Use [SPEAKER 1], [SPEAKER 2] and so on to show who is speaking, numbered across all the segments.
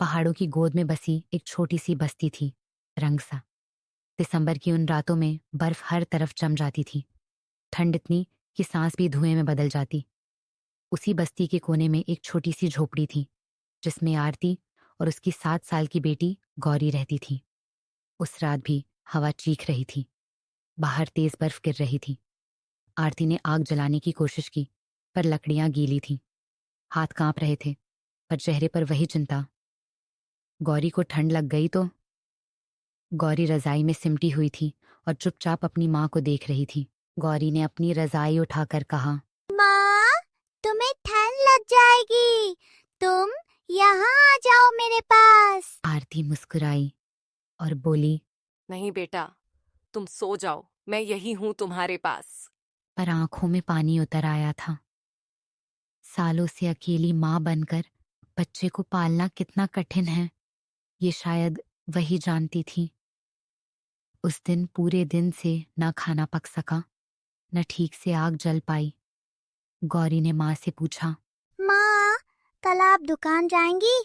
[SPEAKER 1] पहाड़ों की गोद में बसी एक छोटी सी बस्ती थी, रंगसा। दिसंबर की उन रातों में बर्फ हर तरफ जम जाती थी, ठंड इतनी कि सांस भी धुएं में बदल जाती। उसी बस्ती के कोने में एक छोटी सी झोपड़ी थी, जिसमें आरती और उसकी 7 साल की बेटी गौरी रहती थी। उस रात भी हवा चीख रही थी, बाहर तेज बर्फ गिर रही थी। आरती ने आग जलाने की कोशिश की, पर लकड़ियां गीली थीं। हाथ कांप रहे थे, पर चेहरे पर वही चिंता। गौरी को ठंड लग गई तो? गौरी रजाई में सिमटी हुई थी और चुपचाप अपनी माँ को देख रही थी। गौरी ने अपनी रजाई उठाकर कहा,
[SPEAKER 2] माँ, तुम्हें ठंड लग जाएगी। तुम यहाँ आ जाओ मेरे पास।
[SPEAKER 1] आरती मुस्कुराई और बोली,
[SPEAKER 3] नहीं बेटा, तुम सो जाओ, मैं यही हूं तुम्हारे पास।
[SPEAKER 1] पर आंखों में पानी उतर आया था। सालों से अकेली माँ बनकर बच्चे को पालना कितना कठिन है, ये शायद वही जानती थी। उस दिन पूरे दिन से न खाना पक सका, न ठीक से आग जल पाई। गौरी ने माँ से पूछा,
[SPEAKER 2] माँ, कल आप दुकान जाएंगी?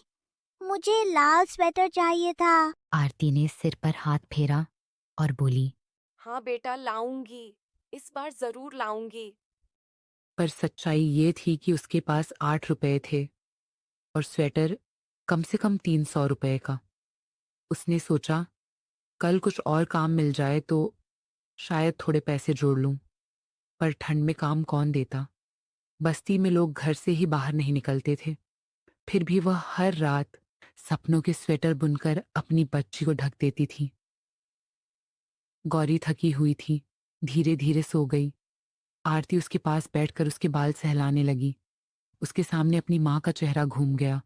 [SPEAKER 2] मुझे लाल स्वेटर चाहिए था।
[SPEAKER 1] आरती ने सिर पर हाथ फेरा और बोली,
[SPEAKER 3] हाँ बेटा, लाऊंगी, इस बार जरूर लाऊंगी।
[SPEAKER 1] पर सच्चाई ये थी कि उसके पास 8 रुपए थे और स्वेटर कम से कम 300 रुपए का। उसने सोचा, कल कुछ और काम मिल जाए तो शायद थोड़े पैसे जोड़ लूं। पर ठंड में काम कौन देता? बस्ती में लोग घर से ही बाहर नहीं निकलते थे। फिर भी वह हर रात सपनों के स्वेटर बुनकर अपनी बच्ची को ढक देती थी। गौरी थकी हुई थी, धीरे धीरे सो गई। आरती उसके पास बैठकर उसके बाल सहलाने लगी। उसके सामने अपनी माँ का चेहरा घूम गया।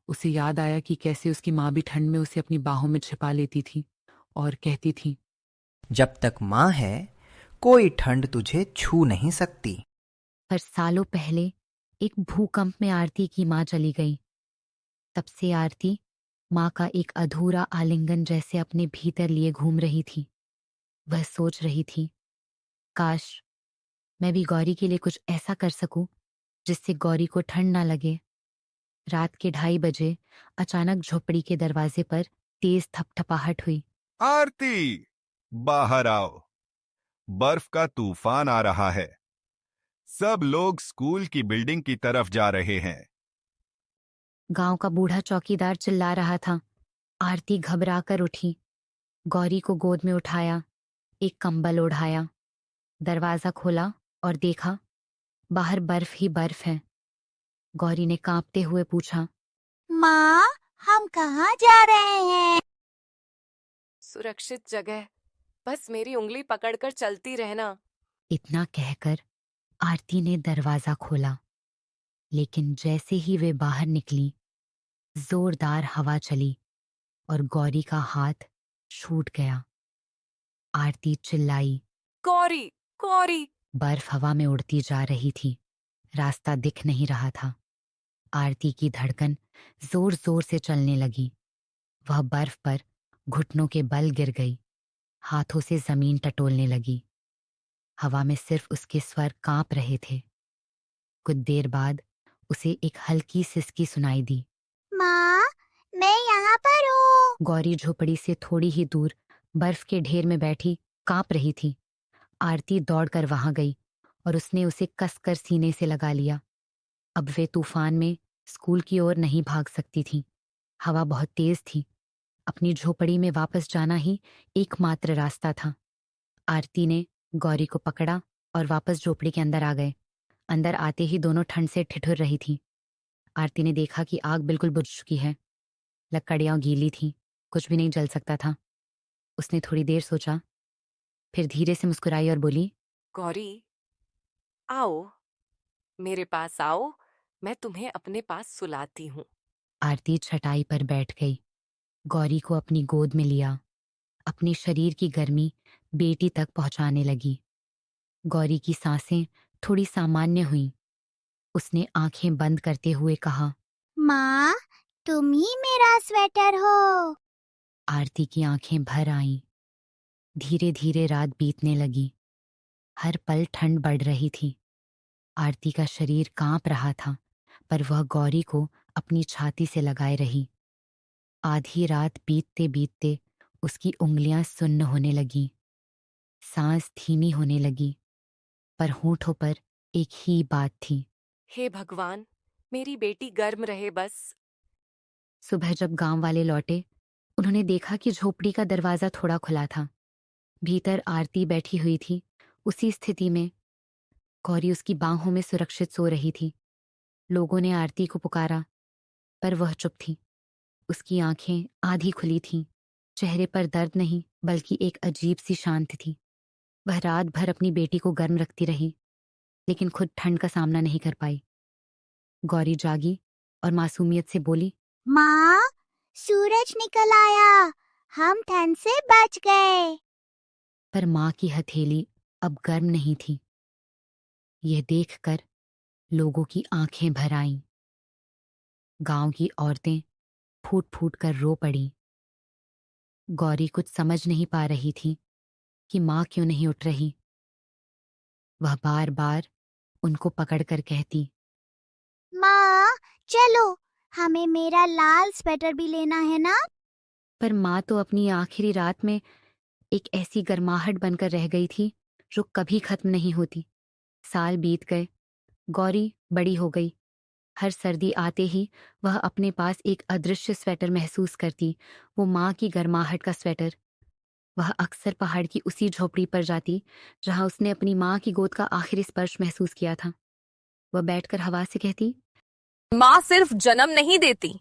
[SPEAKER 1] उसे याद आया कि कैसे उसकी माँ भी ठंड में उसे अपनी बाहों में छिपा लेती थी और कहती थी,
[SPEAKER 4] जब तक माँ है कोई ठंड तुझे छू नहीं सकती।
[SPEAKER 1] पर सालों पहले एक भूकंप में आरती की माँ चली गई। तब से आरती माँ का एक अधूरा आलिंगन जैसे अपने भीतर लिए घूम रही थी। वह सोच रही थी, काश मैं भी गौरी के लिए कुछ ऐसा कर सकूं जिससे गौरी को ठंड ना लगे। रात के 2:30 बजे अचानक झोपड़ी के दरवाजे पर तेज थपथपाहट हुई।
[SPEAKER 5] आरती, बाहर आओ। बर्फ का तूफान आ रहा है। सब लोग स्कूल की बिल्डिंग की तरफ जा रहे हैं।
[SPEAKER 1] गांव का बूढ़ा चौकीदार चिल्ला रहा था। आरती घबरा कर उठी, गौरी को गोद में उठाया, एक कंबल ओढ़ाया, दरवाजा खोला और देखा, बाहर बर्फ ही बर्फ है। गौरी ने कांपते हुए पूछा,
[SPEAKER 2] माँ, हम कहाँ जा रहे हैं?
[SPEAKER 3] सुरक्षित जगह, बस मेरी उंगली पकड़कर चलती रहना।
[SPEAKER 1] इतना कहकर आरती ने दरवाजा खोला, लेकिन जैसे ही वे बाहर निकली, जोरदार हवा चली और गौरी का हाथ छूट गया। आरती चिल्लाई।
[SPEAKER 3] गौरी, गौरी।
[SPEAKER 1] बर्फ हवा में उड़ती जा रही थी, रास्ता दिख नहीं रहा था। आरती की धड़कन जोर जोर से चलने लगी। वह बर्फ पर घुटनों के बल गिर गई, हाथों से जमीन टटोलने लगी। हवा में सिर्फ उसके स्वर कांप रहे थे। कुछ देर बाद उसे एक हल्की सिसकी सुनाई दी।
[SPEAKER 2] माँ, मैं यहाँ पर हूँ।
[SPEAKER 1] गौरी झोपड़ी से थोड़ी ही दूर बर्फ के ढेर में बैठी कांप रही थी। आरती दौड़कर वहां गई और उसने उसे कसकर सीने से लगा लिया। अब वे तूफान में स्कूल की ओर नहीं भाग सकती थी। हवा बहुत तेज थी। अपनी झोपड़ी में वापस जाना ही एकमात्र रास्ता था। आरती ने गौरी को पकड़ा और वापस झोपड़ी के अंदर आ गए। अंदर आते ही दोनों ठंड से ठिठुर रही थी। आरती ने देखा कि आग बिल्कुल बुझ चुकी है। लकड़ियां गीली थीं, कुछ भी नहीं जल सकता था। उसने थोड़ी देर सोचा, फिर धीरे से मुस्कुराई और बोली,
[SPEAKER 3] गौरी, आओ, मेरे पास आओ, मैं तुम्हें अपने पास सुलाती हूँ।
[SPEAKER 1] आरती छटाई पर बैठ गई, गौरी को अपनी गोद में लिया, अपने शरीर की गर्मी बेटी तक पहुंचाने लगी। गौरी की सांसें थोड़ी सामान्य हुईं। उसने आंखें बंद करते हुए कहा,
[SPEAKER 2] माँ, तुम ही मेरा स्वेटर हो।
[SPEAKER 1] आरती की आंखें भर आईं। धीरे धीरे रात बीतने लगी। हर पल ठंड बढ़ रही थी। आरती का शरीर कांप रहा था, पर वह गौरी को अपनी छाती से लगाए रही। आधी रात बीतते बीतते उसकी उंगलियां सुन्न होने लगी, सांस धीमी होने लगी, पर होठों पर एक ही बात थी।
[SPEAKER 3] हे भगवान, मेरी बेटी गर्म रहे बस।
[SPEAKER 1] सुबह जब गांव वाले लौटे, उन्होंने देखा कि झोपड़ी का दरवाजा थोड़ा खुला था। भीतर आरती बैठी हुई थी, उसी स्थिति में। गौरी उसकी बाहों में सुरक्षित सो रही थी। लोगों ने आरती को पुकारा, पर वह चुप थी। उसकी आंखें आधी खुली थीं, चेहरे पर दर्द नहीं बल्कि एक अजीब सी शांति थी। वह रात भर अपनी बेटी को गर्म रखती रही, लेकिन खुद ठंड का सामना नहीं कर पाई। गौरी जागी और मासूमियत से बोली,
[SPEAKER 2] माँ, सूरज निकल आया, हम ठंड से बच गए।
[SPEAKER 1] पर माँ की हथेली अब गर्म नहीं थी। यह देखकर लोगों की आंखें भर आईं। गांव की औरतें फूट फूट कर रो पड़ी। गौरी कुछ समझ नहीं पा रही थी कि माँ क्यों नहीं उठ रही। वह बार बार उनको पकड़कर कहती,
[SPEAKER 2] माँ, चलो, हमें मेरा लाल स्वेटर भी लेना है ना।
[SPEAKER 1] पर माँ तो अपनी आखिरी रात में एक ऐसी गर्माहट बनकर रह गई थी जो कभी खत्म नहीं होती। साल बीत गए, गौरी बड़ी हो गई। हर सर्दी आते ही वह अपने पास एक अदृश्य स्वेटर महसूस करती, वो माँ की गर्माहट का स्वेटर। वह अक्सर पहाड़ की उसी झोपड़ी पर जाती जहां उसने अपनी माँ की गोद का आखिरी स्पर्श महसूस किया था। वह बैठकर हवा से कहती,
[SPEAKER 6] माँ सिर्फ जन्म नहीं देती,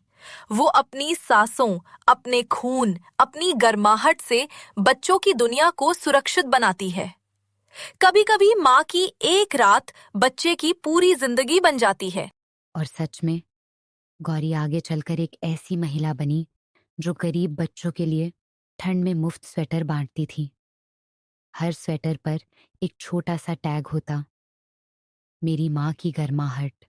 [SPEAKER 6] वो अपनी सांसों, अपने खून, अपनी गर्माहट से बच्चों की दुनिया को सुरक्षित बनाती है। कभी कभी माँ की एक रात बच्चे की पूरी जिंदगी बन जाती है।
[SPEAKER 1] और सच में गौरी आगे चलकर एक ऐसी महिला बनी जो गरीब बच्चों के लिए ठंड में मुफ्त स्वेटर बांटती थी। हर स्वेटर पर एक छोटा सा टैग होता, मेरी माँ की गर्माहट।